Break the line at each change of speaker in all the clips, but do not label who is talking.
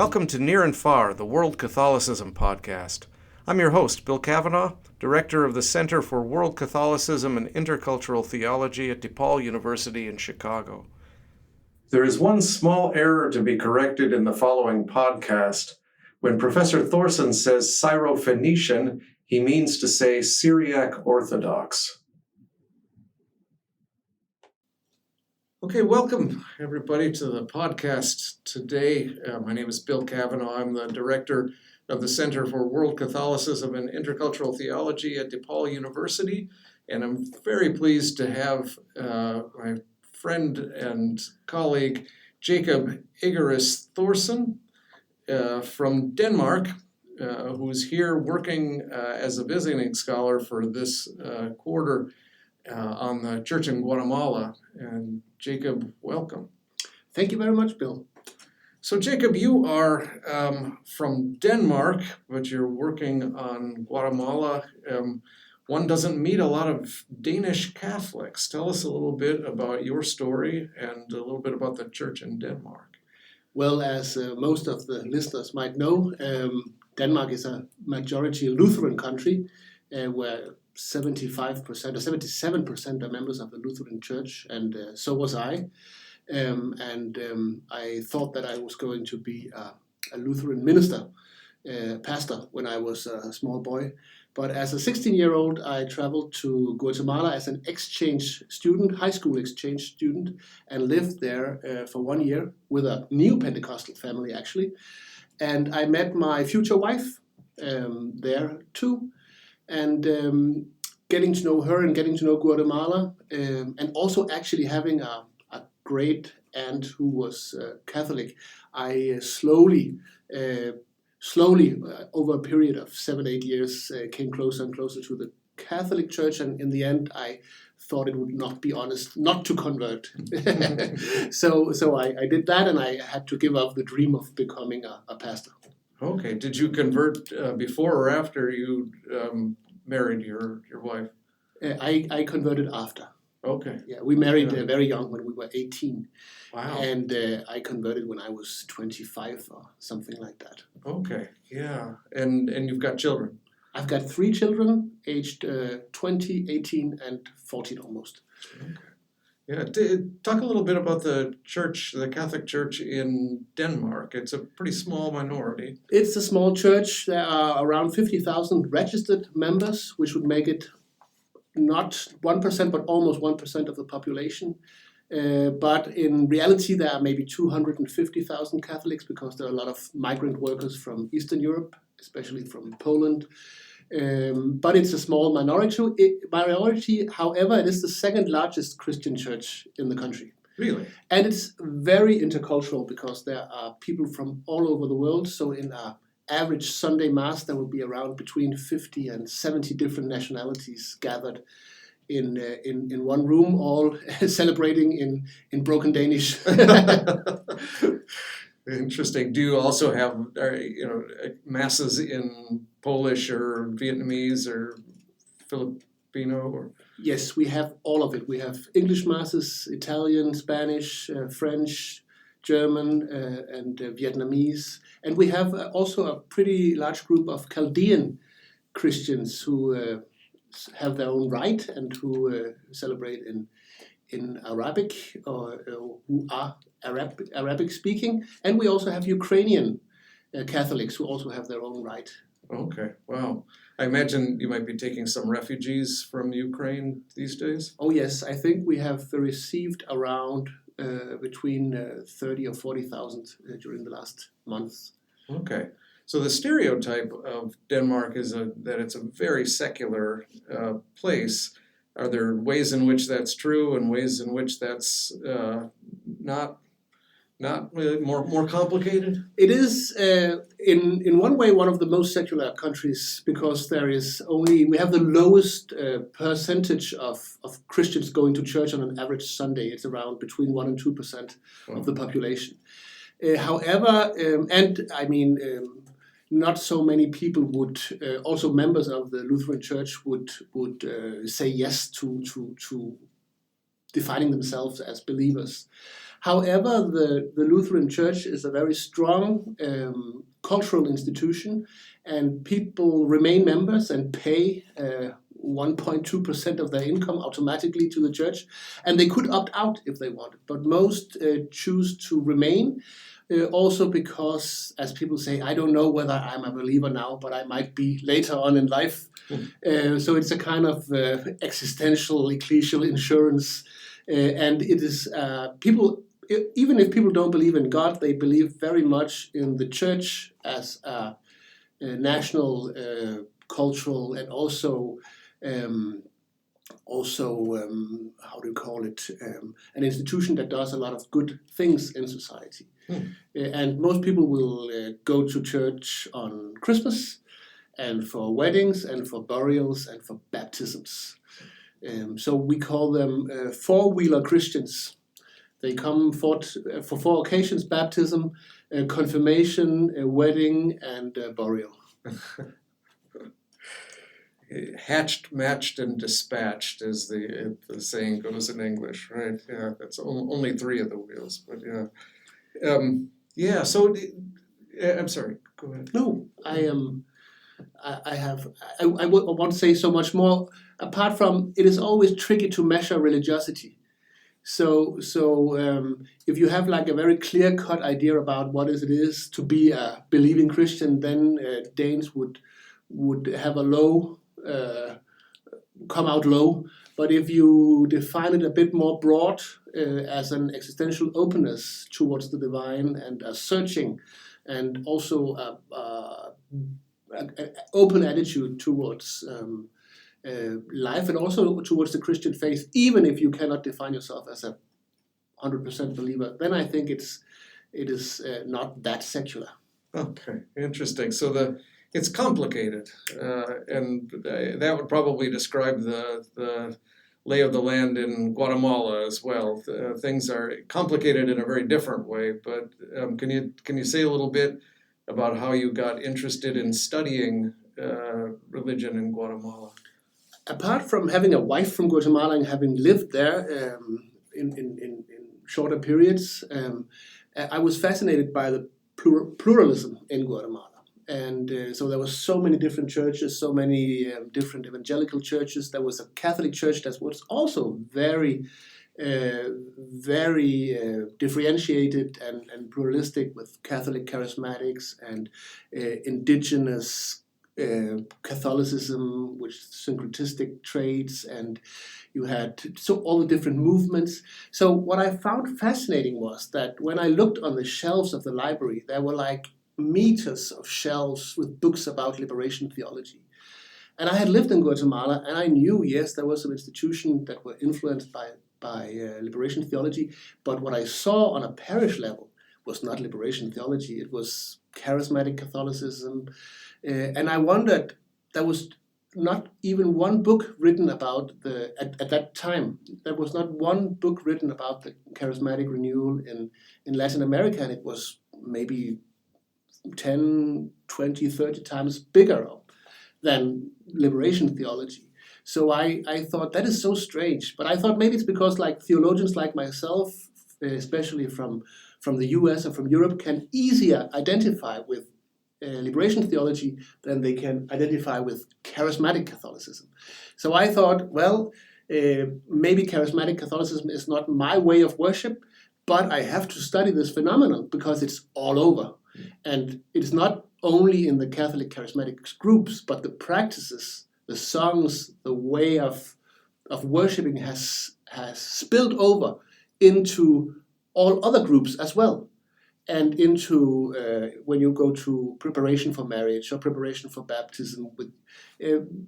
Welcome to Near and Far, the World Catholicism podcast. I'm your host, Bill Cavanaugh, Director of the Center for World Catholicism and Intercultural Theology at DePaul University in Chicago. There is one small error to be corrected in the following podcast. When Professor Thorsen says Syro-Phoenician, he means to say Syriac Orthodox. Okay, welcome everybody to the podcast today. My name is Bill Cavanaugh. I'm the Director of the Center for World Catholicism and Intercultural Theology at DePaul University, and I'm very pleased to have my friend and colleague Jakob Egeris Thorsen from Denmark, who's here working as a visiting scholar for this quarter on the church in Guatemala. And Jakob, welcome.
Thank you very much, Bill.
So Jakob, you are from Denmark, but you're working on Guatemala. One doesn't meet a lot of Danish Catholics. Tell us a little bit about your story and a little bit about the church in Denmark.
Well, as most of the listeners might know, Denmark is a majority Lutheran country where 75% or 77% are members of the Lutheran Church, and so was I. I thought that I was going to be a Lutheran minister, pastor, when I was a small boy. But as a 16-year-old, I traveled to Guatemala as an exchange student, high school exchange student, and lived there for 1 year with a new Pentecostal family, actually. And I met my future wife there too. And getting to know her and getting to know Guatemala, and also actually having a great aunt who was Catholic, I slowly, over a period of 7-8 years, came closer and closer to the Catholic Church, and in the end, I thought it would not be honest not to convert. So I did that, and I had to give up the dream of becoming a pastor.
Okay. Did you convert before or after you married your wife?
I converted after.
Okay.
Yeah, we married very young when we were 18.
Wow.
And I converted when I was 25 or something like that.
Okay. Yeah. And you've got children?
I've got 3 children, aged 20, 18, and 14 almost.
Okay. Yeah, talk a little bit about the church, the Catholic Church in Denmark. It's a pretty small minority.
It's a small church. There are around 50,000 registered members, which would make it not 1%, but almost 1% of the population. But in reality, there are maybe 250,000 Catholics because there are a lot of migrant workers from Eastern Europe, especially from Poland. But it's a small minority. However, it is the second largest Christian church in the country.
Really?
And it's very intercultural because there are people from all over the world. So in our average Sunday Mass, there will be around between 50 and 70 different nationalities gathered in one room, all celebrating in broken Danish.
Interesting. Do you also have masses in Polish or Vietnamese or Filipino? Or?
Yes, we have all of it. We have English masses, Italian, Spanish, French, German, and Vietnamese. And we have also a pretty large group of Chaldean Christians who have their own rite and who celebrate in Arabic or who are Arabic speaking. And we also have Ukrainian Catholics who also have their own rite.
Okay, wow. I imagine you might be taking some refugees from Ukraine these days?
Oh yes, I think we have received around between 30 or 40,000 during the last months.
Okay. So the stereotype of Denmark is that it's a very secular place. Are there ways in which that's true and ways in which that's not more complicated?
It is in one way one of the most secular countries because we have the lowest percentage of Christians going to church on an average Sunday. It's around between 1% and 2% of the population. However, not so many people would, also members of the Lutheran Church would say yes to defining themselves as believers. However, the Lutheran Church is a very strong cultural institution, and people remain members and pay 1.2% of their income automatically to the church, and they could opt out if they wanted, but most choose to remain. Also because, as people say, I don't know whether I'm a believer now, but I might be later on in life. So it's a kind of existential, ecclesial insurance. And it is people, even if people don't believe in God, they believe very much in the church as a national, cultural, and also how do you call it, an institution that does a lot of good things in society. And most people will go to church on Christmas and for weddings and for burials and for baptisms. So we call them four-wheeler Christians. They come for 4 occasions: baptism, confirmation, wedding, and burial.
Hatched, matched, and dispatched, as the saying goes in English, right? Yeah, that's only 3 of the wheels, but yeah. So I'm sorry, go ahead.
No, I want to say so much more. Apart from, it is always tricky to measure religiosity. So if you have like a very clear-cut idea about what it is to be a believing Christian, then Danes would have a low, come out low. But if you define it a bit more broad, as an existential openness towards the divine and a searching, and also an open attitude towards life, and also towards the Christian faith, even if you cannot define yourself as a 100% believer, then I think it is not that secular.
Okay, interesting. So it's complicated, and that would probably describe the lay of the land in Guatemala as well. Things are complicated in a very different way, but can you say a little bit about how you got interested in studying religion in Guatemala?
Apart from having a wife from Guatemala and having lived there in shorter periods, I was fascinated by the pluralism in Guatemala. And so there were so many different churches, so many different evangelical churches. There was a Catholic church that was also very differentiated and pluralistic, with Catholic charismatics and indigenous Catholicism with syncretistic traits, and you had all the different movements. So what I found fascinating was that when I looked on the shelves of the library, there were like meters of shelves with books about liberation theology. And I had lived in Guatemala, and I knew, yes, there was some institutions that were influenced by liberation theology, but what I saw on a parish level was not liberation theology. It was charismatic Catholicism. And I wondered, there was not even one book written about at that time, there was not one book written about the charismatic renewal in Latin America, and it was maybe 10, 20, 30 times bigger than liberation theology. So I thought, that is so strange. But I thought maybe it's because like theologians like myself, especially from the US and from Europe, can easier identify with liberation theology than they can identify with charismatic Catholicism. So I thought, well, maybe charismatic Catholicism is not my way of worship, but I have to study this phenomenon because it's all over. And it is not only in the Catholic charismatic groups, but the practices, the songs, the way of worshiping has spilled over into all other groups as well. And into when you go to preparation for marriage or preparation for baptism, with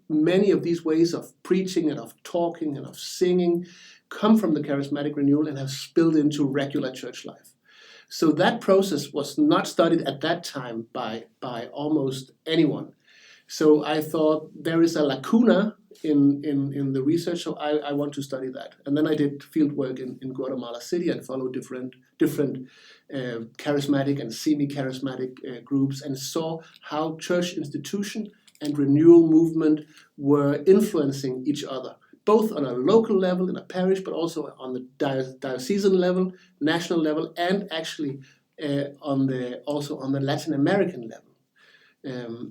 many of these ways of preaching and of talking and of singing come from the charismatic renewal and have spilled into regular church life. So that process was not studied at that time by almost anyone. So I thought there is a lacuna in the research, so I want to study that. And then I did field work in Guatemala City and followed different charismatic and semi-charismatic groups, and saw how church institution and renewal movement were influencing each other, both on a local level in a parish, but also on the diocesan level, national level, and actually on the Latin American level.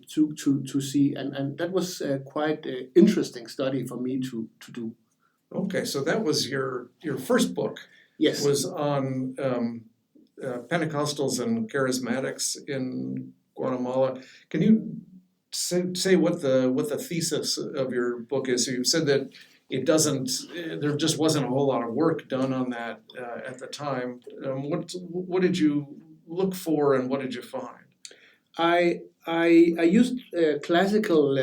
To see, and that was quite an interesting study for me to do.
Okay, so that was your first book.
Yes.
Was on Pentecostals and Charismatics in Guatemala. Can you say what the thesis of your book is? So you said that there just wasn't a whole lot of work done on that at the time. What did you look for and what did you find?
I used classical.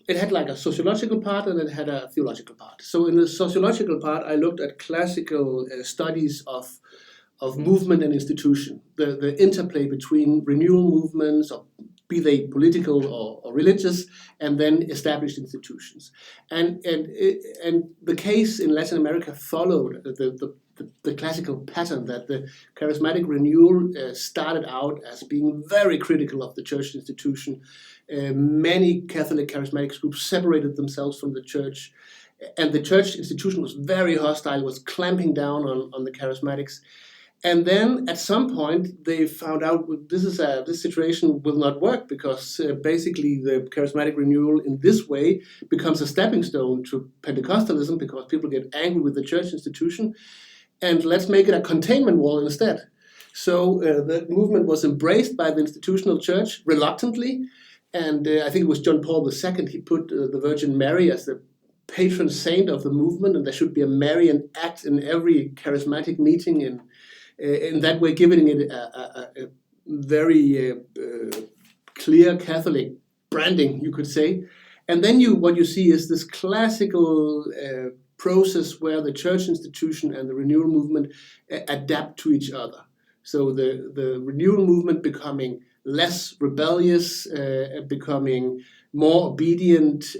It had like a sociological part and it had a theological part. So in the sociological part, I looked at classical studies of movement and institution, the interplay between renewal movements, or be they political or religious, and then established institutions. And the case in Latin America followed the classical pattern that the charismatic renewal started out as being very critical of the church institution. Many Catholic charismatic groups separated themselves from the church, and the church institution was very hostile, was clamping down on the charismatics. And then at some point they found out this situation will not work, because basically the charismatic renewal in this way becomes a stepping stone to Pentecostalism, because people get angry with the church institution, and let's make it a containment wall instead. So the movement was embraced by the institutional church reluctantly, and I think it was John Paul II, he put the Virgin Mary as the patron saint of the movement, and there should be a Marian act in every charismatic meeting, in that way giving it a very clear Catholic branding, you could say. And then what you see is this classical process where the church institution and the renewal movement adapt to each other. So the renewal movement becoming less rebellious, becoming more obedient,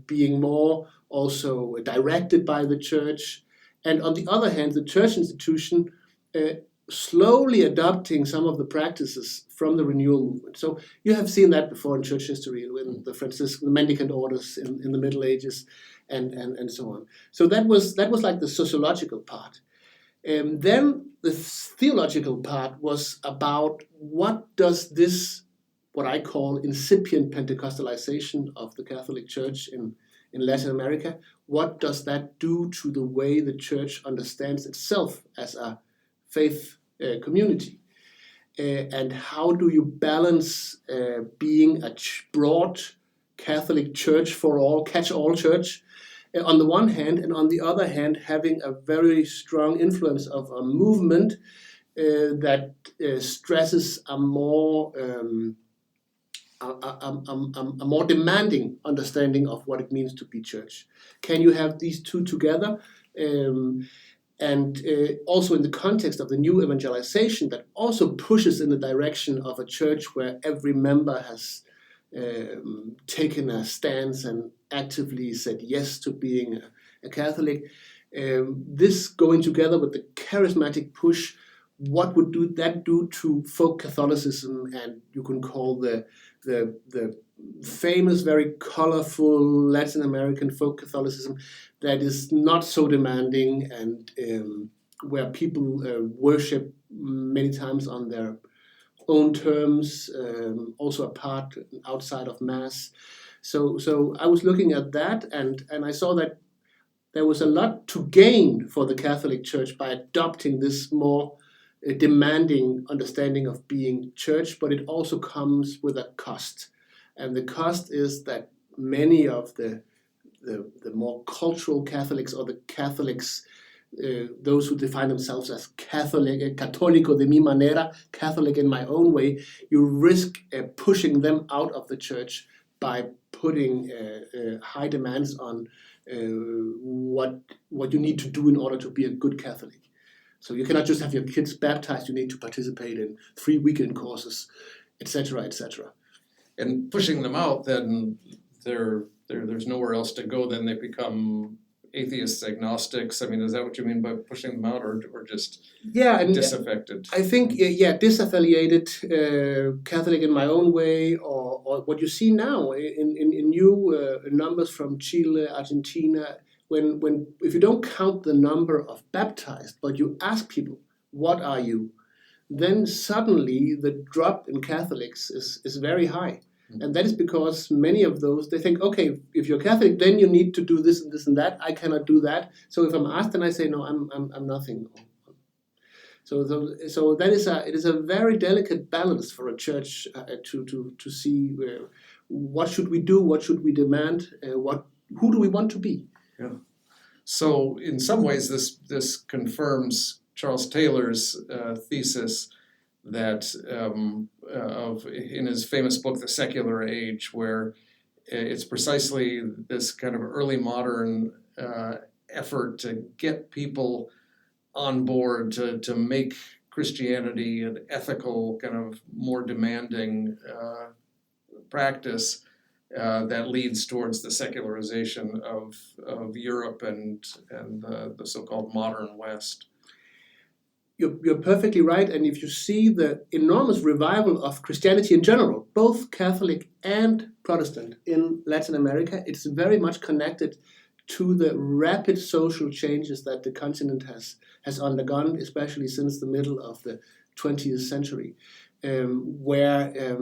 being more also directed by the church. And on the other hand, the church institution slowly adopting some of the practices from the renewal movement. So you have seen that before in church history, with the mendicant orders in the Middle Ages, and so on. So that was like the sociological part. Then the theological part was about what does this, what I call incipient Pentecostalization of the Catholic Church in Latin America, what does that do to the way the church understands itself as a faith community? And how do you balance being a broad Catholic church for all, catch-all church, on the one hand, and on the other hand, having a very strong influence of a movement that stresses a more demanding understanding of what it means to be church? Can you have these two together? And also in the context of the new evangelization that also pushes in the direction of a church where every member has taken a stance and actively said yes to being a Catholic. This going together with the charismatic push, what would that do to folk Catholicism, and you can call the famous, very colorful Latin American folk Catholicism that is not so demanding, and where people worship many times on their own terms, also apart, outside of Mass. So I was looking at that, and I saw that there was a lot to gain for the Catholic Church by adopting this more demanding understanding of being church, but it also comes with a cost. And the cost is that many of the more cultural Catholics, or the Catholics, those who define themselves as Catholic, católico de mi manera, Catholic in my own way, you risk pushing them out of the church by putting high demands on what you need to do in order to be a good Catholic. So you cannot just have your kids baptized, you need to participate in 3 weekend courses, etc., etc.
And pushing them out, then there's nowhere else to go, then they become atheists, agnostics. I mean, is that what you mean by pushing them out, or just disaffected?
I think, disaffiliated, Catholic in my own way, or what you see now in new numbers from Chile, Argentina, if you don't count the number of baptized, but you ask people, what are you? Then suddenly the drop in Catholics is very high. And that is because many of those, they think, okay, if you're Catholic, then you need to do this and this and that. I cannot do that. So if I'm asked, then I say, no, I'm nothing. So that it is a very delicate balance for a church to see what should we do, what should we demand, who do we want to be?
Yeah. So in some ways, this confirms Charles Taylor's thesis that in his famous book, The Secular Age, where it's precisely this kind of early modern effort to get people on board to make Christianity an ethical, kind of more demanding practice that leads towards the secularization of Europe and the so-called modern West.
You're perfectly right, and if you see the enormous revival of Christianity in general, both Catholic and Protestant in Latin America, it's very much connected to the rapid social changes that the continent has undergone, especially since the middle of the 20th century, where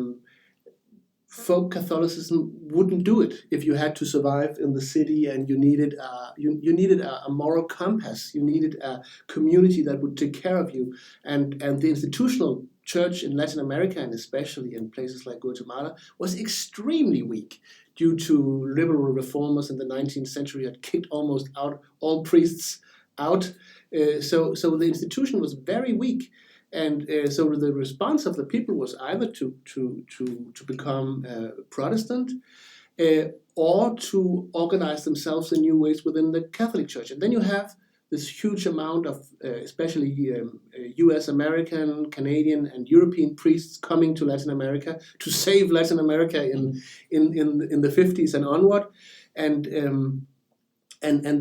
folk Catholicism wouldn't do it if you had to survive in the city, and you needed a moral compass. You needed a community that would take care of you, and the institutional church in Latin America, and especially in places like Guatemala, was extremely weak due to liberal reformers in the 19th century had kicked almost out all priests out. So the institution was very weak. And so the response of the people was either to become Protestant or to organize themselves in new ways within the Catholic Church. And then you have this huge amount of, especially U.S., American, Canadian, and European priests coming to Latin America to save Latin America in the 50s and onward, and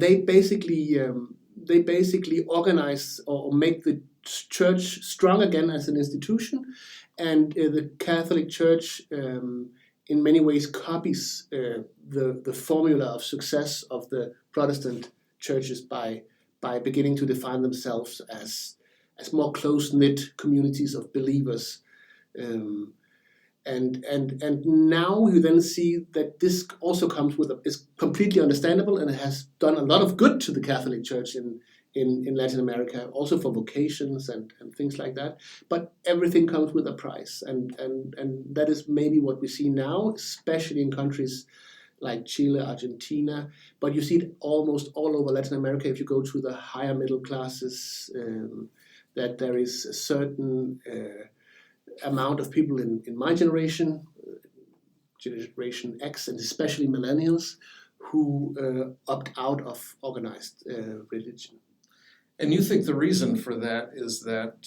they basically organize or make the church strong again as an institution, and the Catholic Church in many ways copies the formula of success of the Protestant churches by beginning to define themselves as more close-knit communities of believers. And now you then see that this also comes is completely understandable, and it has done a lot of good to the Catholic Church in Latin America, also for vocations and things like that. But everything comes with a price, and that is maybe what we see now, especially in countries like Chile, Argentina, but you see it almost all over Latin America. If you go to the higher middle classes, that there is a certain amount of people in my generation, Generation X, and especially millennials, who opt out of organized religion.
And you think the reason for that is that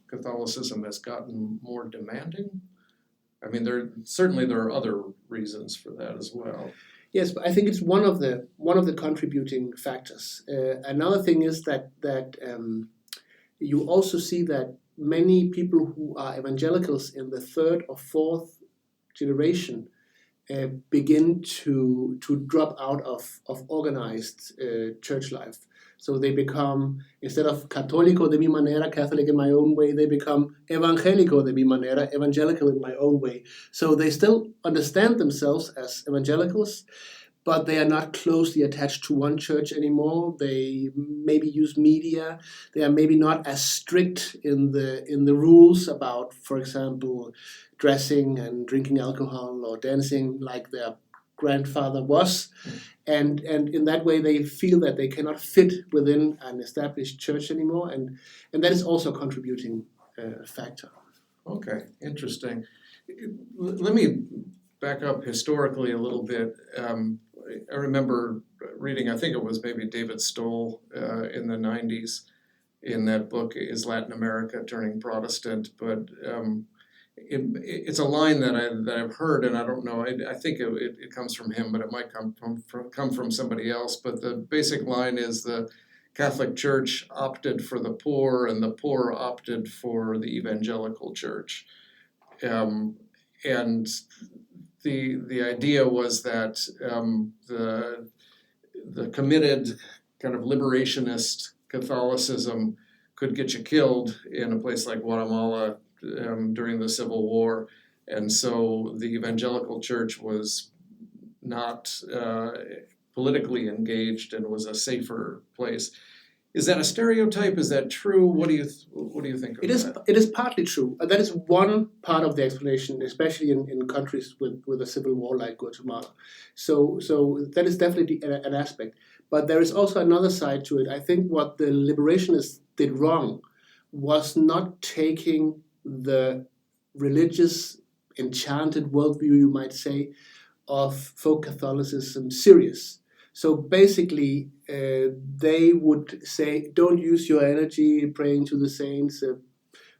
Catholicism has gotten more demanding? I mean, there are other reasons for that as well.
Yes, but I think it's one of the contributing factors. Another thing is that you also see that many people who are evangelicals in the third or fourth generation begin to drop out of organized church life. So they become, instead of católico de mi manera, Catholic in my own way, they become evangélico de mi manera, evangelical in my own way. So they still understand themselves as evangelicals, but they are not closely attached to one church anymore. They maybe use media. They are maybe not as strict in the rules about, for example, dressing and drinking alcohol or dancing like their grandfather was. And in that way, they feel that they cannot fit within an established church anymore. And that is also a contributing factor.
Okay, interesting. Let me back up historically a little bit. I remember reading, I think it was maybe David Stoll in the 90s in that book, Is Latin America Turning Protestant? But it's a line that I've heard, and I don't know, I think it comes from him, but it might come from somebody else. But the basic line is the Catholic Church opted for the poor, and the poor opted for the evangelical church. And the idea was that the committed kind of liberationist Catholicism could get you killed in a place like Guatemala during the Civil War. And so the evangelical church was not politically engaged and was a safer place. Is that a stereotype? Is that true? What do you think of that?
It is partly true. That is one part of the explanation, especially in countries with a civil war like Guatemala. So that is definitely an aspect. But there is also another side to it. I think what the liberationists did wrong was not taking the religious enchanted worldview, you might say, of folk Catholicism serious. So basically, they would say, don't use your energy praying to the saints,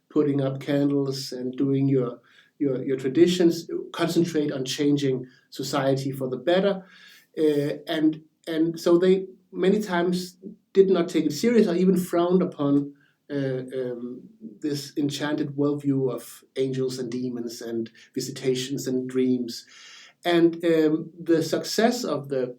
putting up candles and doing your traditions. Concentrate on changing society for the better. And so they many times did not take it serious or even frowned upon this enchanted worldview of angels and demons and visitations and dreams. And the success of the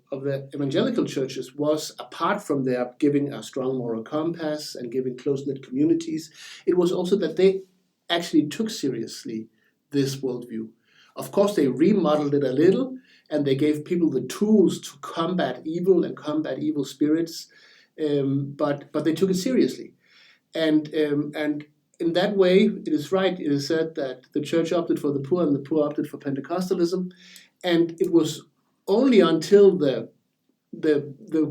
evangelical churches was, apart from their giving a strong moral compass and giving close-knit communities, it was also that they actually took seriously this worldview. Of course, they remodeled it a little, and they gave people the tools to combat evil and combat evil spirits, but they took it seriously. And in that way, it is right. It is said that the church opted for the poor and the poor opted for Pentecostalism. And it was only until the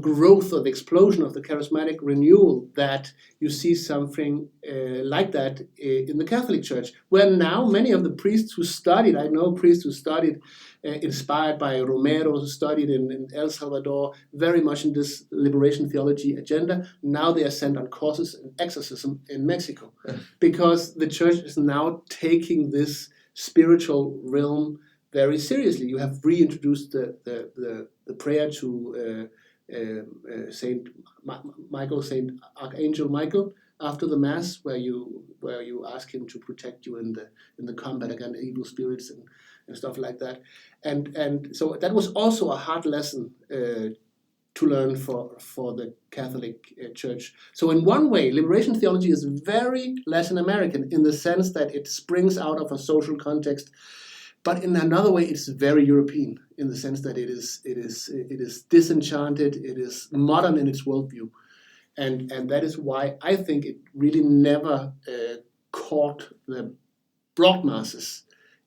growth or the explosion of the charismatic renewal that you see something like that in the Catholic Church, where now many of the priests who studied, I know priests who studied, inspired by Romero, who studied in El Salvador, very much in this liberation theology agenda, now they are sent on courses in exorcism in Mexico, because the church is now taking this spiritual realm very seriously. You have reintroduced the prayer to Saint Michael, Saint Archangel Michael, after the Mass, where you ask him to protect you in the combat against evil spirits and stuff like that. And so that was also a hard lesson to learn for the Catholic Church. So in one way, liberation theology is very Latin American in the sense that it springs out of a social context. But in another way, it's very European in the sense that it is disenchanted, it is modern in its worldview, and that is why I think it really never caught the broad masses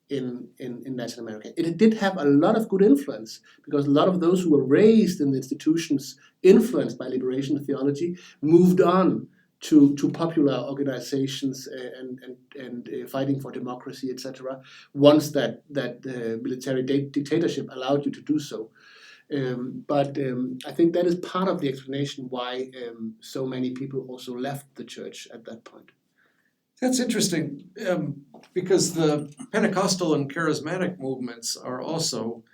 in Latin America. It did have a lot of good influence because a lot of those who were raised in the institutions influenced by liberation theology moved on to popular organizations and fighting for democracy, etc. Once that military dictatorship allowed you to do so. But I think that is part of the explanation why so many people also left the church at that point.
That's interesting, because the Pentecostal and charismatic movements are also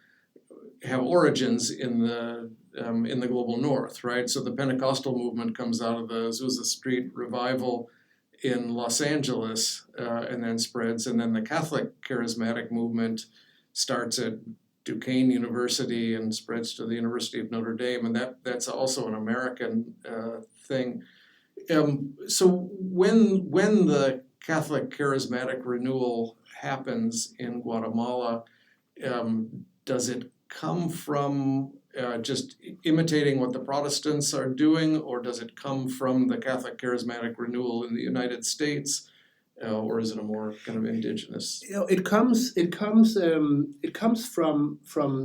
have origins in the global north, right? So the Pentecostal movement comes out of the Azusa Street revival in Los Angeles and then spreads, and then the Catholic charismatic movement starts at Duquesne University and spreads to the University of Notre Dame, and that's also an American thing. So when the Catholic charismatic renewal happens in Guatemala, does it come from just imitating what the Protestants are doing, or does it come from the Catholic charismatic renewal in the United States, or is it a more kind of indigenous?
It comes from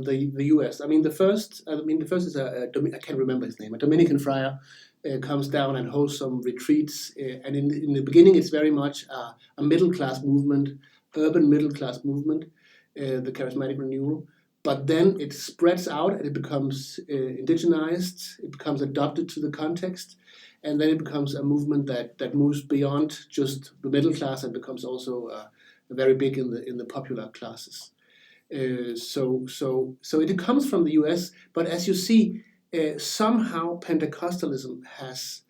the U.S. I mean, the first is I can't remember his name, a Dominican friar. Comes down and hosts some retreats, and in the beginning it's very much a middle-class movement, urban middle-class movement, the charismatic renewal. But then it spreads out and it becomes indigenized, it becomes adopted to the context, and then it becomes a movement that moves beyond just the middle class and becomes also very big in the popular classes. So it comes from the U.S., but as you see, somehow Pentecostalism has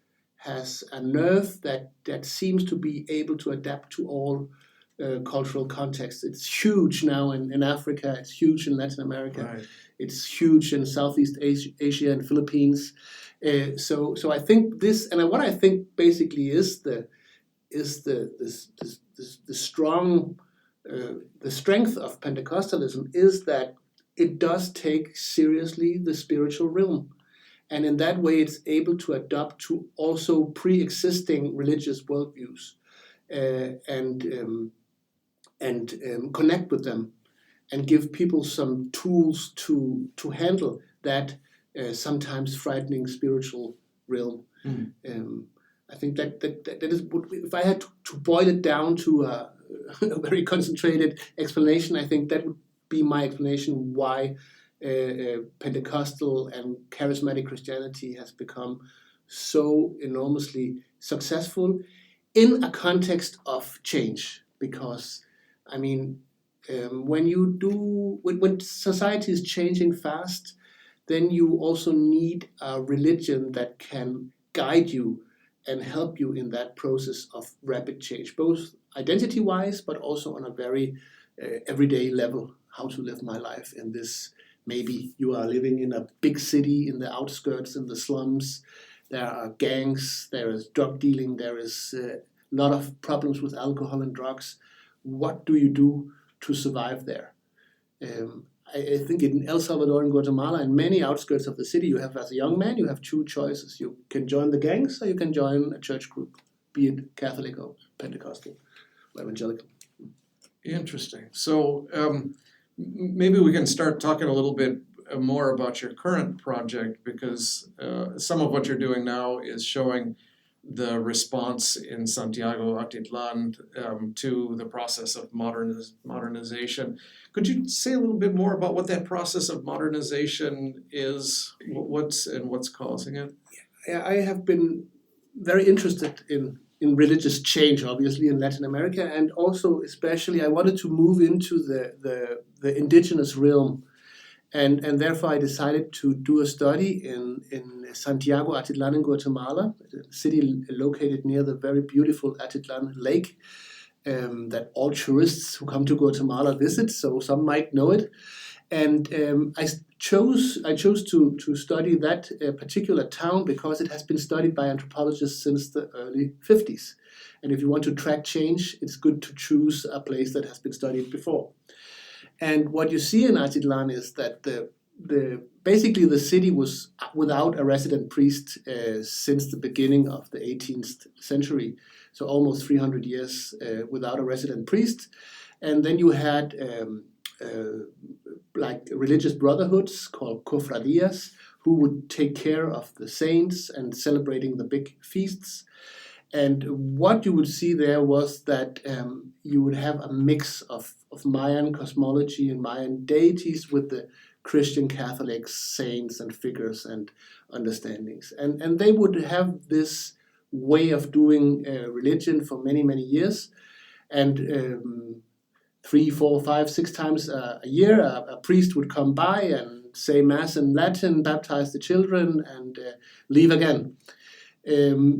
a nerve that seems to be able to adapt to all cultural context. It's huge now in Africa, it's huge in Latin America,
Right.
it's huge in Southeast Asia and Philippines. So I think this, and what I think basically is the strong, the strength of Pentecostalism is that it does take seriously the spiritual realm. And in that way, it's able to adapt to also pre-existing religious worldviews and connect with them and give people some tools to handle that sometimes frightening spiritual realm. I think that is, if I had to boil it down to a very concentrated explanation, I think that would be my explanation why Pentecostal and charismatic Christianity has become so enormously successful in a context of change. Because, I mean, when society is changing fast, then you also need a religion that can guide you and help you in that process of rapid change, both identity-wise, but also on a very everyday level, how to live my life in this. Maybe you are living in a big city in the outskirts, in the slums. There are gangs, there is drug dealing, there is a lot of problems with alcohol and drugs. What do you do to survive there? I think in El Salvador and Guatemala, in many outskirts of the city, you have, as a young man, you have two choices. You can join the gangs or you can join a church group, be it Catholic or Pentecostal or evangelical.
Interesting. So maybe we can start talking a little bit more about your current project, because some of what you're doing now is showing the response in Santiago Atitlán to the process of modernization. Could you say a little bit more about what that process of modernization is, what's causing it?
Yeah, I have been very interested in religious change, obviously, in Latin America, and also especially I wanted to move into the indigenous realm. And therefore, I decided to do a study in Santiago Atitlán in Guatemala, a city located near the very beautiful Atitlán Lake that all tourists who come to Guatemala visit, so some might know it. And I chose to study that particular town because it has been studied by anthropologists since the early 50s. And if you want to track change, it's good to choose a place that has been studied before. And what you see in Atitlán is that basically the city was without a resident priest since the beginning of the 18th century, so almost 300 years without a resident priest. And then you had like religious brotherhoods called cofradías, who would take care of the saints and celebrating the big feasts. And what you would see there was that you would have a mix of Mayan cosmology and Mayan deities with the Christian Catholic saints and figures and understandings. And they would have this way of doing religion for many, many years. And 3, 4, 5, 6 times a year, a priest would come by and say Mass in Latin, baptize the children, and leave again.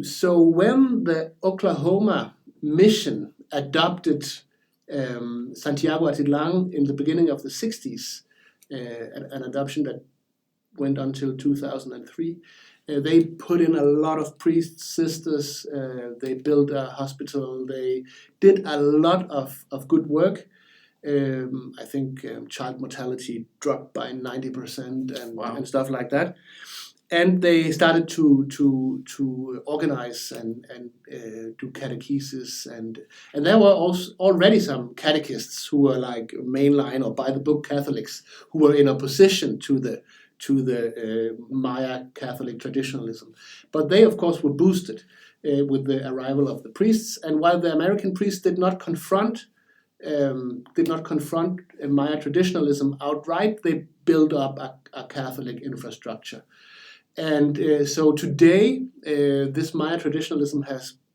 So when the Oklahoma mission adopted Santiago Atitlán in the beginning of the 60s, an adoption that went until 2003, they put in a lot of priests, sisters, they built a hospital, they did a lot of good work. I think child mortality dropped by 90% and stuff like that. And they started to organize and do catechesis, and there were also already some catechists who were like mainline or by the book Catholics who were in opposition to the Maya Catholic traditionalism, but they of course were boosted with the arrival of the priests. And while the American priests did not confront Maya traditionalism outright, they built up a Catholic infrastructure. And so today, this Maya traditionalism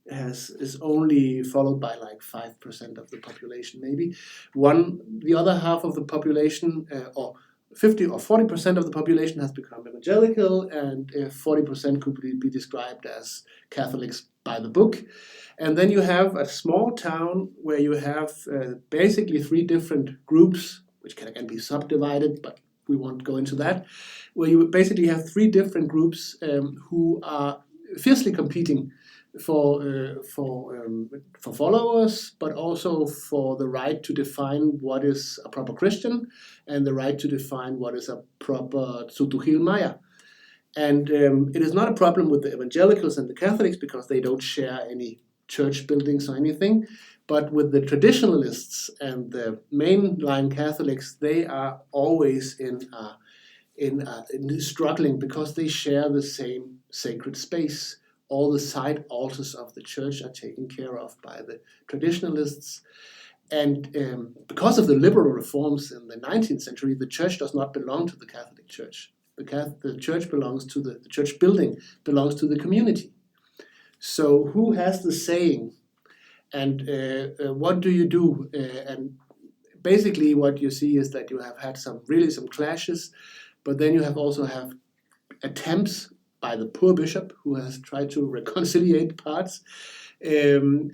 is only followed by like 5% of the population, maybe. The other half of the population, or 50 or 40% of the population, has become evangelical, and 40% could be described as Catholics by the book. And then you have a small town where you have basically three different groups, which can again be subdivided, but we won't go into that, where you basically have three different groups who are fiercely competing for followers, but also for the right to define what is a proper Christian and the right to define what is a proper Tzutujil Maya. And it is not a problem with the evangelicals and the Catholics because they don't share any church buildings or anything, but with the traditionalists and the mainline Catholics, they are always in struggling because they share the same sacred space. All the side altars of the church are taken care of by the traditionalists. And because of the liberal reforms in the 19th century, the church does not belong to the Catholic Church. The church belongs to the church building belongs to the community. So who has the saying? And what do you do? And basically what you see is that you have had some clashes, but then you also have attempts by the poor bishop who has tried to reconciliate parts. And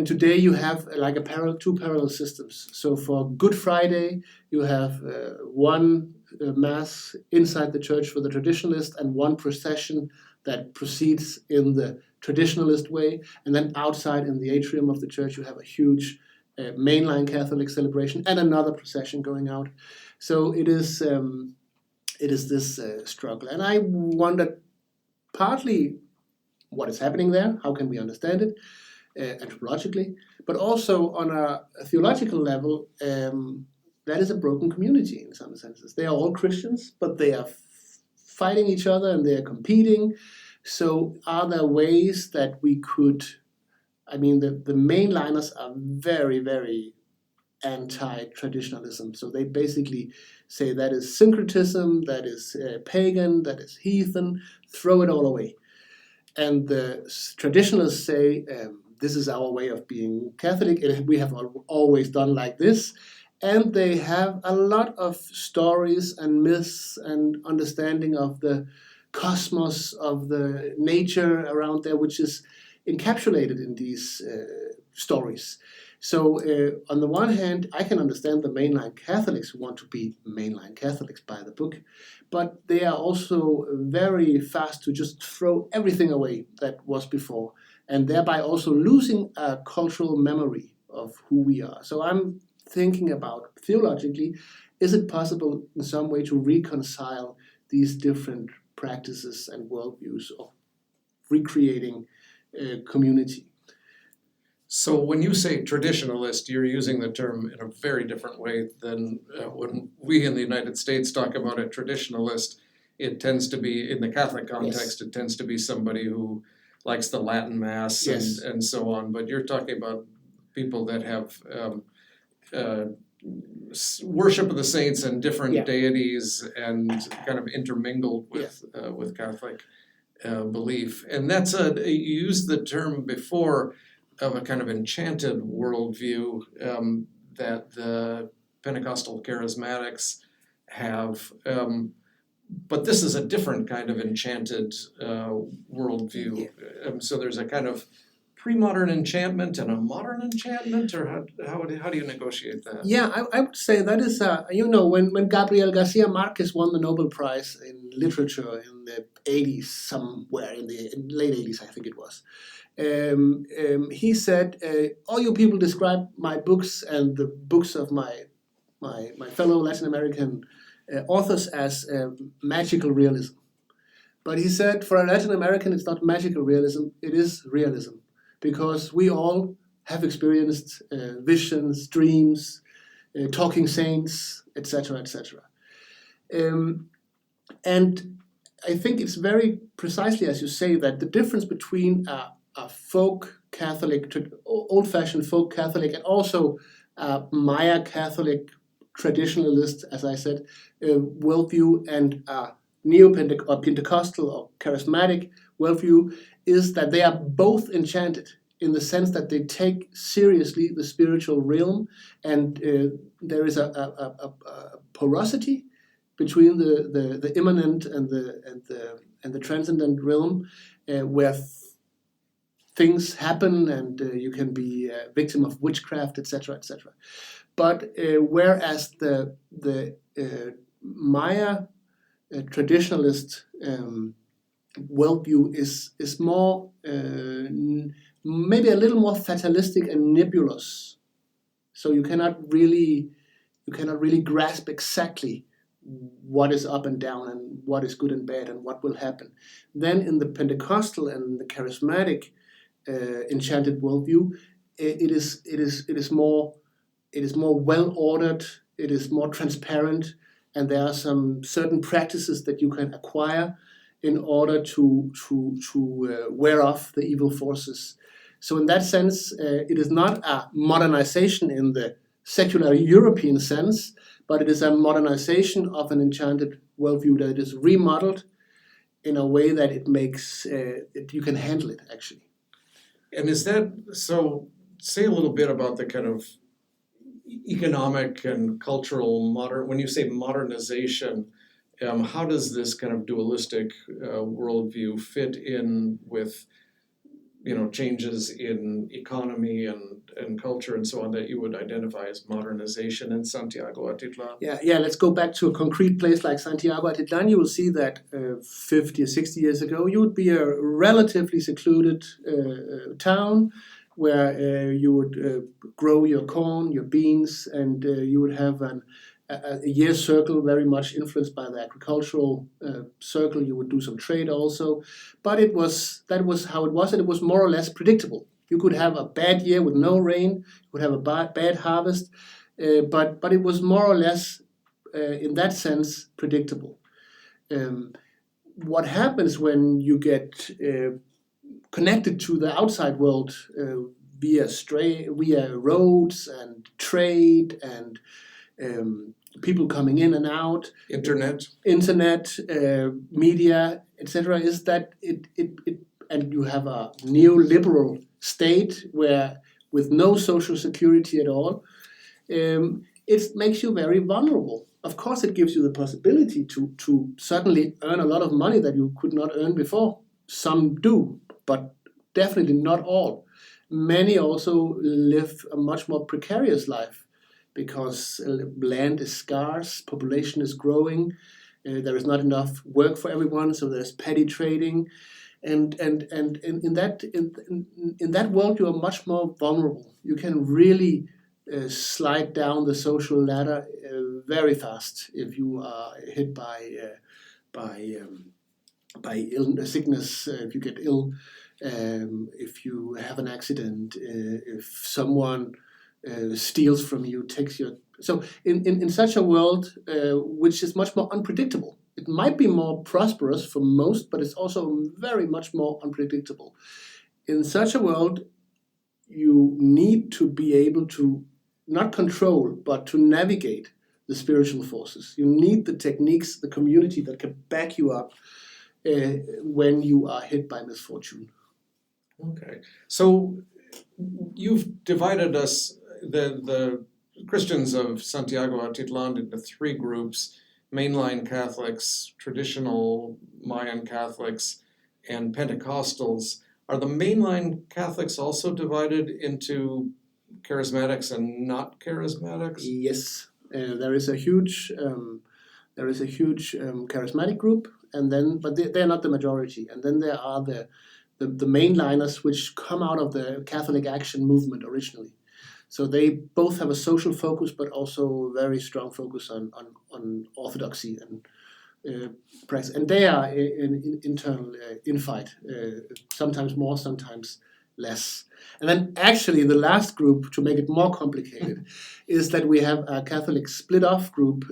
today you have like two parallel systems. So for Good Friday, you have one mass inside the church for the traditionalist and one procession that proceeds in the traditionalist way. And then outside in the atrium of the church, you have a huge mainline Catholic celebration and another procession going out. So it is this struggle. And I wondered partly what is happening there, how can we understand it anthropologically, but also on a theological level, that is a broken community in some senses. They are all Christians, but they are fighting each other and they are competing. So are there ways that we could, the mainliners are very, very anti-traditionalism. So they basically say that is syncretism, that is pagan, that is heathen, throw it all away. And the traditionalists say, this is our way of being Catholic, we have always done like this. And they have a lot of stories and myths and understanding of the cosmos, of the nature around there, which is encapsulated in these stories. So on the one hand, I can understand the mainline Catholics who want to be mainline Catholics by the book, but they are also very fast to just throw everything away that was before, and thereby also losing a cultural memory of who we are. So I'm thinking about theologically, is it possible in some way to reconcile these different practices and worldviews of recreating community?
So when you say traditionalist, you're using the term in a very different way than when we in the United States talk about a traditionalist. It tends to be, in the Catholic context, It tends to be somebody who likes the Latin Mass and so on. But you're talking about people that have worship of the saints and different deities and kind of intermingled with Catholic belief. And that's you used the term before of a kind of enchanted worldview that the Pentecostal charismatics have. But this is a different kind of enchanted worldview. So there's a kind of pre-modern enchantment and a modern enchantment, or how do you negotiate that?
Yeah, I would say that is, when Gabriel Garcia Marquez won the Nobel Prize in Literature in the 80s, somewhere in the late 80s, I think it was, he said, all you people describe my books and the books of my fellow Latin American authors as magical realism. But he said, for a Latin American, it's not magical realism, it is realism. Because we all have experienced visions, dreams, talking saints, etc., etc. And I think it's very precisely, as you say, that the difference between a folk Catholic, old-fashioned folk Catholic, and also Maya Catholic traditionalist, as I said, worldview, and Pentecostal or charismatic worldview, is that they are both enchanted in the sense that they take seriously the spiritual realm, and there is a porosity between the immanent and the transcendent realm, where things happen, and you can be a victim of witchcraft, etc., etc. But whereas the Maya traditionalist worldview is more maybe a little more fatalistic and nebulous, so you cannot really grasp exactly what is up and down and what is good and bad and what will happen. Then in the Pentecostal and the charismatic enchanted worldview, it is more well ordered, it is more transparent, and there are some certain practices that you can acquire in order to wear off the evil forces. So in that sense, it is not a modernization in the secular European sense, but it is a modernization of an enchanted worldview that is remodeled in a way that it makes you can handle it, actually.
And is that so? Say a little bit about the kind of economic and cultural when you say modernization, how does this kind of dualistic worldview fit in with changes in economy and culture and so on that you would identify as modernization in Santiago Atitlán?
Yeah. Let's go back to a concrete place like Santiago Atitlán. You will see that 50 or 60 years ago, you would be a relatively secluded town where you would grow your corn, your beans, and you would have a year circle very much influenced by the agricultural circle. You would do some trade also, but that was how it was, and it was more or less predictable. You could have a bad year with no rain, you could have a bad harvest, but it was more or less, in that sense, predictable. What happens when you get connected to the outside world via roads and trade and people coming in and out,
internet,
media, etc., is that it and you have a neoliberal state where with no social security at all, it makes you very vulnerable. Of course, it gives you the possibility to suddenly earn a lot of money that you could not earn before. Some do, but definitely not all. Many also live a much more precarious life because land is scarce, population is growing, there is not enough work for everyone, so there's petty trading, and in that world you are much more vulnerable. You can really slide down the social ladder very fast if you are hit by sickness, if you get ill, if you have an accident, if someone steals from you, takes your... So in such a world, which is much more unpredictable, it might be more prosperous for most, but it's also very much more unpredictable. In such a world, you need to be able to not control, but to navigate the spiritual forces. You need the techniques, the community that can back you up when you are hit by misfortune.
Okay, so you've divided us, the Christians of Santiago Atitlán, into three groups: mainline Catholics, traditional Mayan Catholics, and Pentecostals. Are the mainline Catholics also divided into charismatics and not charismatics?
Yes, there is a huge charismatic group, and then they're not the majority. And then there are the mainliners, which come out of the Catholic Action movement originally. So they both have a social focus, but also a very strong focus on orthodoxy and practice. And they are in internal infight, sometimes more, sometimes less. And then actually the last group, to make it more complicated, is that we have a Catholic split-off group,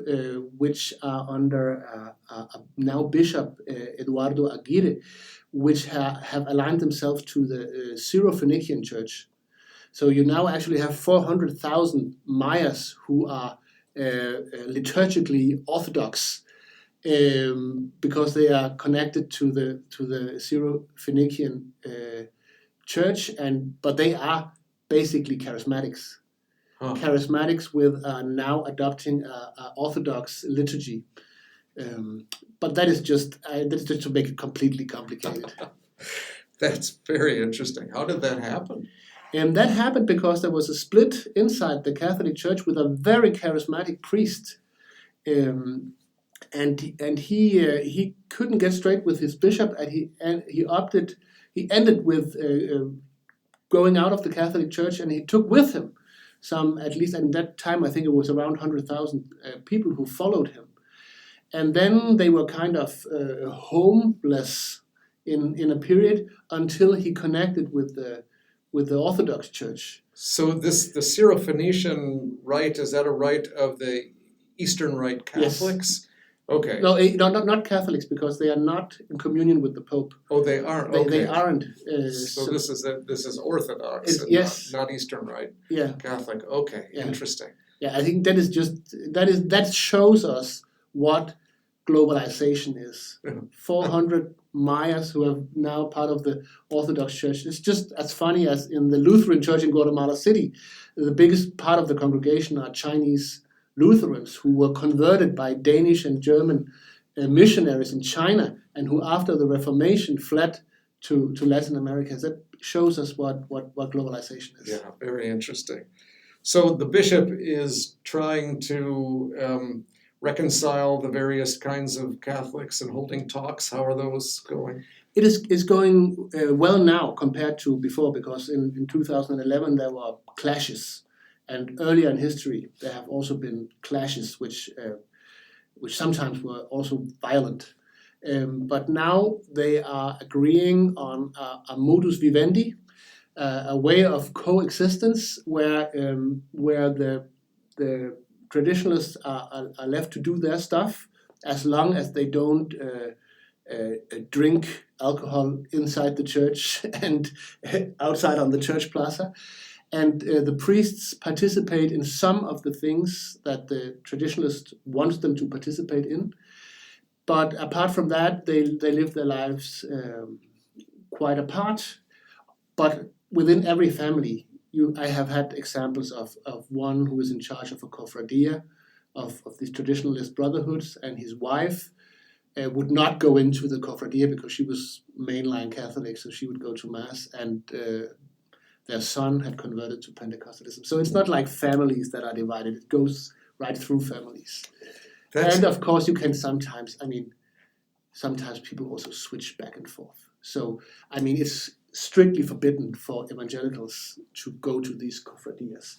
which are under a now Bishop Eduardo Aguirre, which have aligned themselves to the Syro-Phoenician Church. So you now actually have 400,000 Mayas who are liturgically Orthodox, because they are connected to the Syro-Phoenician Church, but they are basically charismatics. Charismatics with now adopting a Orthodox liturgy. But that is just to make it completely complicated.
That's very interesting. How did that happen?
And that happened because there was a split inside the Catholic Church with a very charismatic priest. And he couldn't get straight with his bishop, and he ended with going out of the Catholic Church, and he took with him some, at least at that time, I think it was around 100,000 people who followed him. And then they were kind of homeless in a period until he connected with the Orthodox Church.
So the Syrophoenician rite, is that a rite of the Eastern Rite Catholics?
Yes.
Okay.
No, not Catholics, because they are not in communion with the Pope.
Oh, they aren't. Okay.
They aren't.
So this is Orthodox, and
yes,
not Eastern Rite
yeah,
Catholic. Okay,
yeah.
Interesting.
Yeah, I think that shows us what globalization is. 400 Mayas who are now part of the Orthodox Church. It's just as funny as in the Lutheran Church in Guatemala City. The biggest part of the congregation are Chinese Lutherans who were converted by Danish and German missionaries in China, and who after the Reformation fled to Latin America. That shows us what globalization is.
Yeah, very interesting. So the bishop is trying to reconcile the various kinds of Catholics and holding talks. How are those going?
It is going well now compared to before, because in 2011 there were clashes. And earlier in history, there have also been clashes, which sometimes were also violent. But now they are agreeing on a modus vivendi, a way of coexistence where the traditionalists are left to do their stuff as long as they don't drink alcohol inside the church and outside on the church plaza. And the priests participate in some of the things that the traditionalist wants them to participate in. But apart from that, they live their lives quite apart. But within every family, I have had examples of one who is in charge of a cofradia, of these traditionalist brotherhoods, and his wife would not go into the cofradia because she was mainline Catholic, so she would go to Mass, and their son had converted to Pentecostalism. So it's not like families that are divided. It goes right through families. And of course, you can sometimes people also switch back and forth. So, it's strictly forbidden for evangelicals to go to these cofradias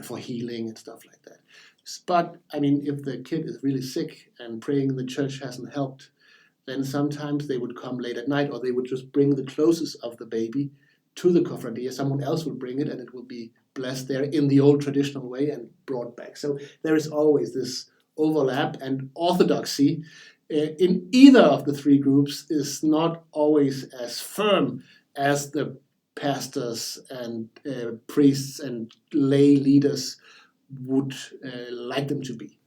for healing and stuff like that. But, if the kid is really sick and praying in the church hasn't helped, then sometimes they would come late at night, or they would just bring the closest of the baby to the cofradia. Someone else will bring it, and it will be blessed there in the old traditional way and brought back. So there is always this overlap, and orthodoxy in either of the three groups is not always as firm as the pastors and priests and lay leaders would like them to be.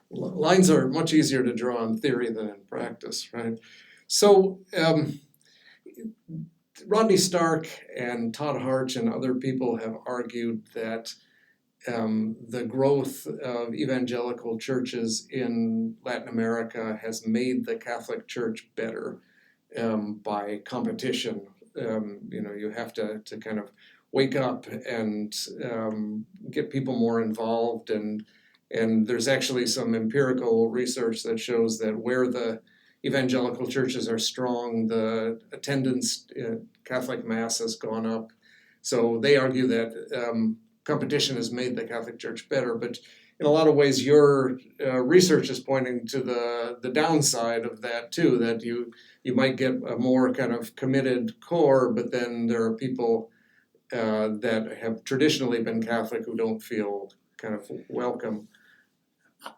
Lines are much easier to draw in theory than in practice, right? So Rodney Stark and Todd Harch and other people have argued that the growth of evangelical churches in Latin America has made the Catholic Church better by competition. You have to kind of wake up and get people more involved, and there's actually some empirical research that shows that where the evangelical churches are strong, the attendance at Catholic Mass has gone up. So they argue that competition has made the Catholic Church better, but in a lot of ways your research is pointing to the downside of that too, that you might get a more kind of committed core, but then there are people that have traditionally been Catholic who don't feel kind of welcome.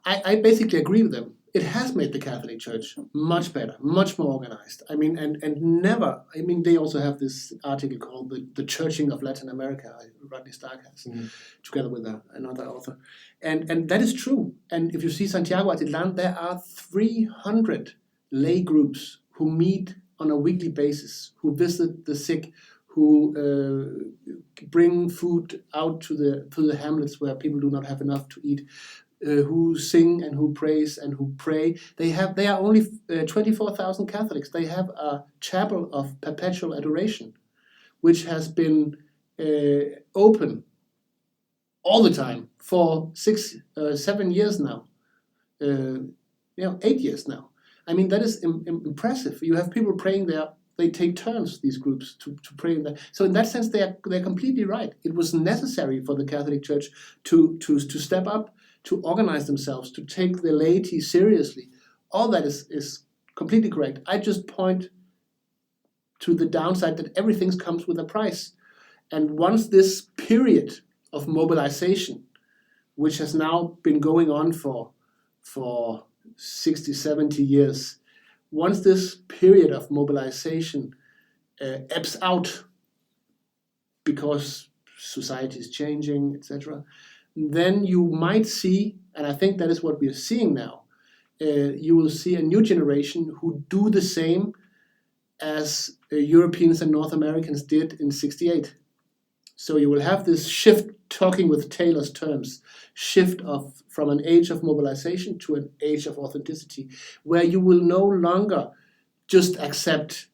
I basically agree with them. It has made the Catholic Church much better, much more organized. They also have this article called The Churching of Latin America, Rodney Stark has, together with another author. And that is true. And if you see Santiago Atitlán, there are 300 lay groups who meet on a weekly basis, who visit the sick, who bring food out to the hamlets where people do not have enough to eat, who sing and who praise and who pray. They are only 24,000 Catholics. They have a chapel of perpetual adoration, which has been open all the time for 7 years now. 8 years now. I mean, that is impressive. You have people praying there. They take turns, these groups, to pray in there. So in that sense, they're completely right. It was necessary for the Catholic Church to step up, to organize themselves, to take the laity seriously. All that is completely correct. I just point to the downside that everything comes with a price. And once this period of mobilization, which has now been going on for 60, 70 years, once this period of mobilization ebbs out because society is changing, etc., then you might see, and I think that is what we are seeing now, you will see a new generation who do the same as Europeans and North Americans did in '68. So you will have this shift, talking with Taylor's terms, shift from an age of mobilization to an age of authenticity, where you will no longer just accept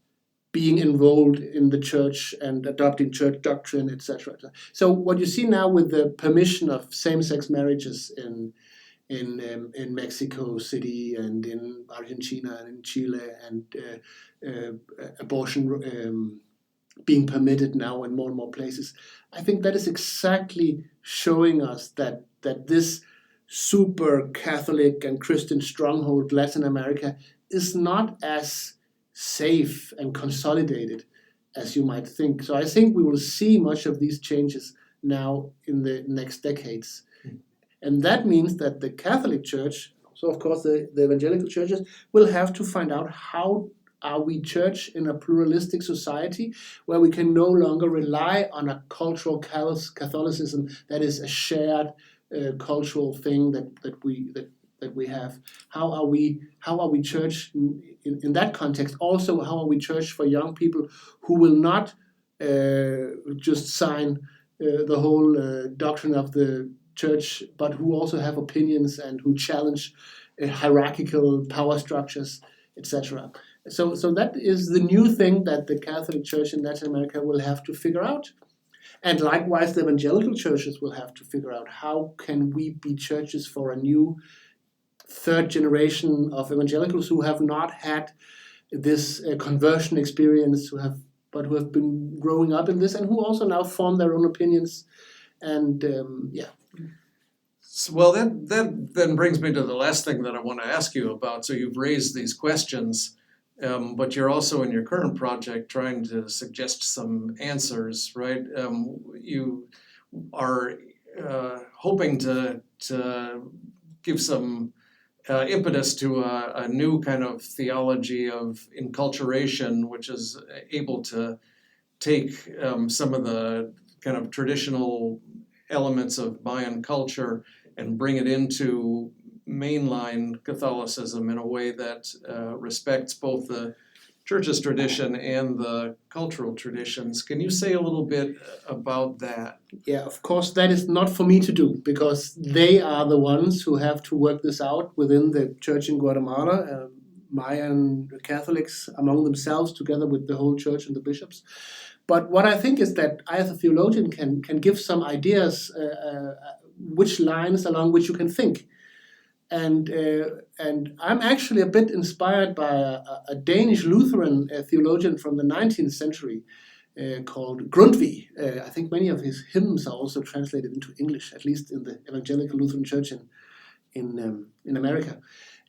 being enrolled in the church and adopting church doctrine, etc. So what you see now with the permission of same-sex marriages in Mexico City and in Argentina and in Chile, and abortion being permitted now in more and more places, I think that is exactly showing us that this super Catholic and Christian stronghold Latin America is not as safe and consolidated as you might think. So I think we will see much of these changes now in the next decades. And that means that the Catholic Church, so of course the evangelical churches, will have to find out how are we church in a pluralistic society where we can no longer rely on a cultural Catholicism that is a shared cultural thing that we have. How are we church in that context? Also, how are we church for young people who will not just sign the whole doctrine of the church, but who also have opinions and who challenge hierarchical power structures, etc. So that is the new thing that the Catholic Church in Latin America will have to figure out. And likewise, the evangelical churches will have to figure out how can we be churches for a new third generation of evangelicals who have not had this conversion experience, who have been growing up in this and who also now form their own opinions. And
Well, that then brings me to the last thing that I want to ask you about. So you've raised these questions, but you're also in your current project trying to suggest some answers, right? You are hoping to give some impetus to a new kind of theology of inculturation, which is able to take some of the kind of traditional elements of Mayan culture and bring it into mainline Catholicism in a way that respects both the Church's tradition and the cultural traditions. Can you say a little bit about that?
Yeah, of course, that is not for me to do, because they are the ones who have to work this out within the church in Guatemala, Mayan Catholics among themselves, together with the whole church and the bishops. But what I think is that I, as a theologian, can give some ideas, which lines along which you can think. And I'm actually a bit inspired by a Danish Lutheran theologian from the 19th century called Grundtvig. I think many of his hymns are also translated into English, at least in the Evangelical Lutheran Church in America.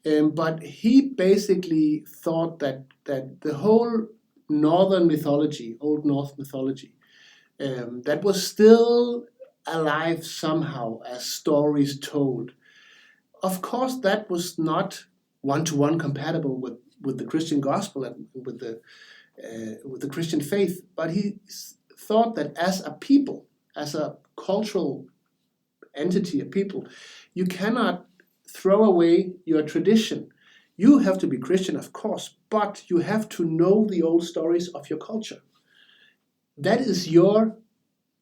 But he basically thought that the whole Northern mythology, Old Norse mythology, that was still alive somehow as stories told. Of course, that was not one-to-one compatible with the Christian gospel and with the Christian faith, but he thought that as a people, as a cultural entity, a people, you cannot throw away your tradition. You have to be Christian, of course, but you have to know the old stories of your culture. That is your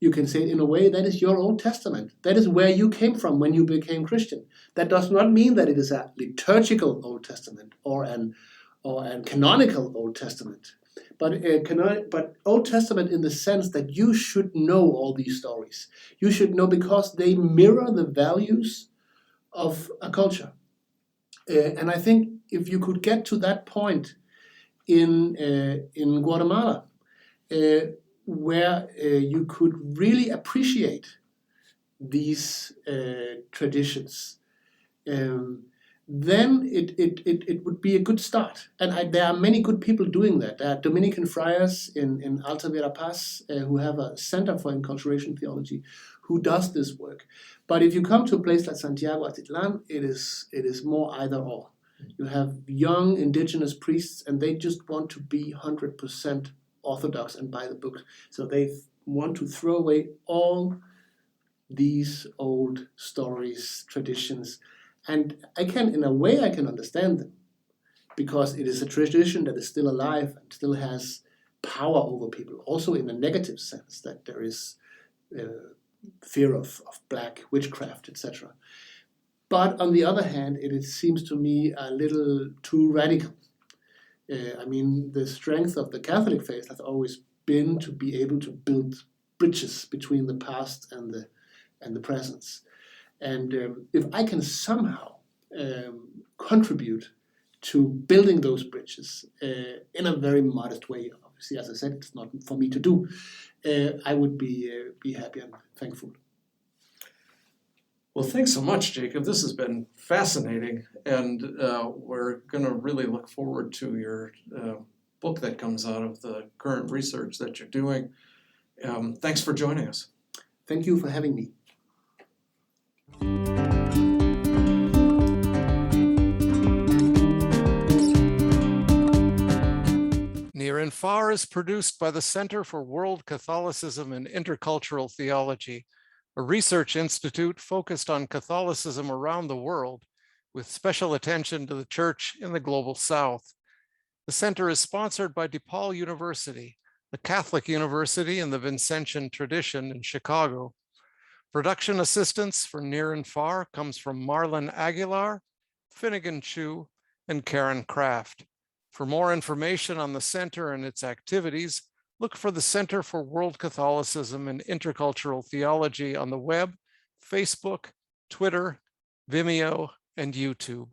you can say in a way that is your Old Testament. That is where you came from when you became Christian. That does not mean that it is a liturgical Old Testament or an canonical Old Testament, but Old Testament in the sense that you should know all these stories. You should know because they mirror the values of a culture. And I think if you could get to that point in Guatemala, where you could really appreciate these traditions, then it would be a good start. And there are many good people doing that. There are Dominican friars in Alta Verapaz who have a center for inculturation theology who does this work. But if you come to a place like Santiago Atitlán, it is more either or. You have young indigenous priests and they just want to be 100% orthodox and by the book. So they want to throw away all these old stories, traditions. And in a way, I can understand them because it is a tradition that is still alive and still has power over people, also in a negative sense, that there is fear of black witchcraft, etc. But on the other hand, it seems to me a little too radical. I mean, the strength of the Catholic faith has always been to be able to build bridges between the past and the present. And if I can somehow contribute to building those bridges in a very modest way, obviously, as I said, it's not for me to do, I would be happy and thankful.
Well, thanks so much, Jakob. This has been fascinating, and we're going to really look forward to your book that comes out of the current research that you're doing. Thanks for joining us.
Thank you for having me.
Near and Far is produced by the Center for World Catholicism and Intercultural Theology, a research institute focused on Catholicism around the world, with special attention to the Church in the Global South. The center is sponsored by DePaul University, a Catholic university in the Vincentian tradition in Chicago. Production assistance for Near and Far comes from Marlon Aguilar, Finnegan Chu, and Karen Kraft. For more information on the center and its activities, look for the Center for World Catholicism and Intercultural Theology on the web, Facebook, Twitter, Vimeo, and YouTube.